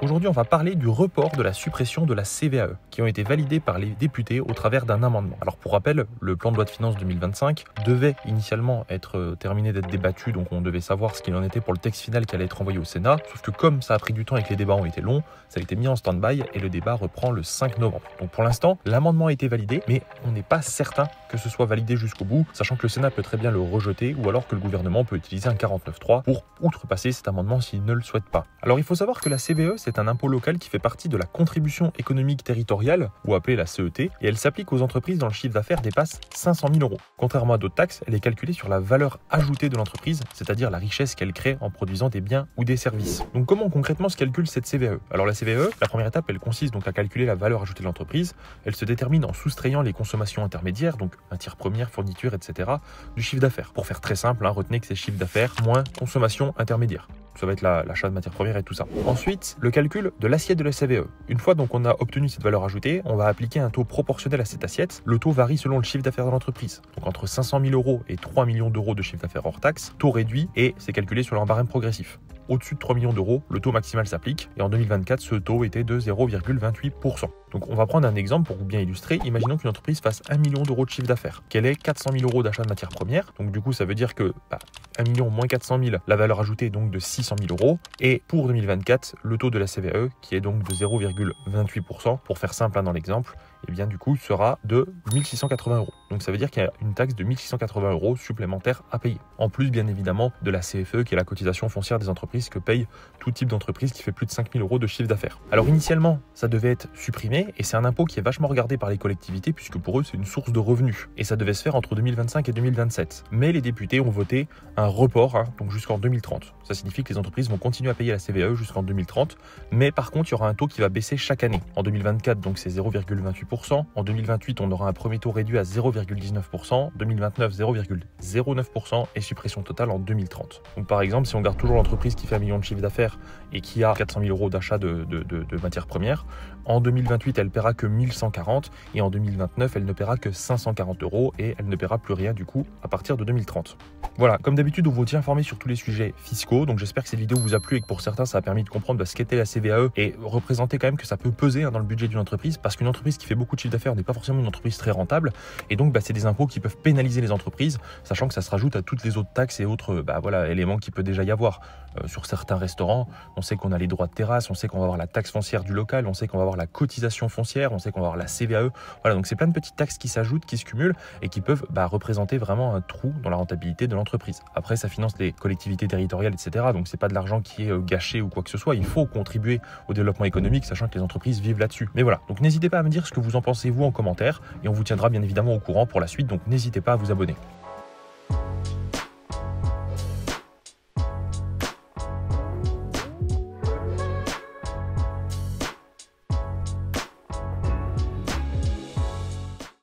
Aujourd'hui, on va parler du report de la suppression de la CVAE, qui ont été validés par les députés au travers d'un amendement. Alors pour rappel, le plan de loi de finances 2025 devait initialement être terminé d'être débattu, donc on devait savoir ce qu'il en était pour le texte final qui allait être envoyé au Sénat, sauf que comme ça a pris du temps et que les débats ont été longs, ça a été mis en stand-by et le débat reprend le 5 novembre. Donc pour l'instant, l'amendement a été validé, mais on n'est pas certain que ce soit validé jusqu'au bout, sachant que le Sénat peut très bien le rejeter ou alors que le gouvernement peut utiliser un 49.3 pour outrepasser cet amendement s'il ne le souhaite pas. Alors il faut savoir que la CVAE, c'est un impôt local qui fait partie de la contribution économique territoriale, ou appelée la CET, et elle s'applique aux entreprises dont le chiffre d'affaires dépasse 500 000 euros. Contrairement à d'autres taxes, elle est calculée sur la valeur ajoutée de l'entreprise, c'est-à-dire la richesse qu'elle crée en produisant des biens ou des services. Donc comment concrètement se calcule cette CVAE? Alors la CVAE, la première étape, elle consiste donc à calculer la valeur ajoutée de l'entreprise. Elle se détermine en soustrayant les consommations intermédiaires, donc matières premières, fournitures, etc., du chiffre d'affaires. Pour faire très simple, retenez que c'est chiffre d'affaires moins consommation intermédiaire. Ça va être l'achat de matières premières et tout ça. Ensuite, le calcul de l'assiette de la CVAE. Une fois donc on a obtenu cette valeur ajoutée, on va appliquer un taux proportionnel à cette assiette. Le taux varie selon le chiffre d'affaires de l'entreprise. Donc entre 500 000 euros et 3 millions d'euros de chiffre d'affaires hors taxe, taux réduit et c'est calculé sur un barème progressif. Au-dessus de 3 millions d'euros, le taux maximal s'applique et en 2024, ce taux était de 0,28%. Donc on va prendre un exemple pour vous bien illustrer. Imaginons qu'une entreprise fasse 1 million d'euros de chiffre d'affaires, qu'elle ait 400 000 euros d'achat de matières premières. Donc du coup, ça veut dire que 1 million moins 400 000, la valeur ajoutée est donc de 600 000 euros. Et pour 2024, le taux de la CVAE, qui est donc de 0,28%, pour faire simple dans l'exemple, et bien du coup sera de 1680 euros. Donc ça veut dire qu'il y a une taxe de 1680 euros supplémentaire à payer. En plus bien évidemment de la CFE qui est la cotisation foncière des entreprises que paye tout type d'entreprise qui fait plus de 5000 euros de chiffre d'affaires. Alors initialement ça devait être supprimé et c'est un impôt qui est vachement regardé par les collectivités puisque pour eux c'est une source de revenus. Et ça devait se faire entre 2025 et 2027. Mais les députés ont voté un report donc jusqu'en 2030. Ça signifie que les entreprises vont continuer à payer la CVAE jusqu'en 2030. Mais par contre il y aura un taux qui va baisser chaque année. En 2024 donc c'est 0,28%. En 2028, on aura un premier taux réduit à 0,19%, 2029 0,09% et suppression totale en 2030. Donc par exemple, si on garde toujours l'entreprise qui fait 1 million de chiffre d'affaires et qui a 400 000 euros d'achat de matières premières, en 2028, elle paiera que 1140 et en 2029, elle ne paiera que 540 euros et elle ne paiera plus rien du coup à partir de 2030. Voilà, comme d'habitude, on vous tient informé sur tous les sujets fiscaux, donc j'espère que cette vidéo vous a plu et que pour certains, ça a permis de comprendre ce qu'était la CVAE et représenter quand même que ça peut peser dans le budget d'une entreprise parce qu'une entreprise qui fait beaucoup de chiffre d'affaires n'est pas forcément une entreprise très rentable et donc c'est des impôts qui peuvent pénaliser les entreprises, sachant que ça se rajoute à toutes les autres taxes et autres éléments qu'il peut déjà y avoir. Sur certains restaurants, on sait qu'on a les droits de terrasse, on sait qu'on va avoir la taxe foncière du local, on sait qu'on va avoir la cotisation foncière, on sait qu'on va avoir la CVAE. Voilà, donc c'est plein de petites taxes qui s'ajoutent, qui se cumulent et qui peuvent représenter vraiment un trou dans la rentabilité de l'entreprise. Après, ça finance les collectivités territoriales, etc. Donc c'est pas de l'argent qui est gâché ou quoi que ce soit. Il faut contribuer au développement économique, sachant que les entreprises vivent là-dessus. Mais voilà, donc n'hésitez pas à me dire ce que vous en pensez vous en commentaire et on vous tiendra bien évidemment au courant pour la suite. Donc n'hésitez pas à vous abonner.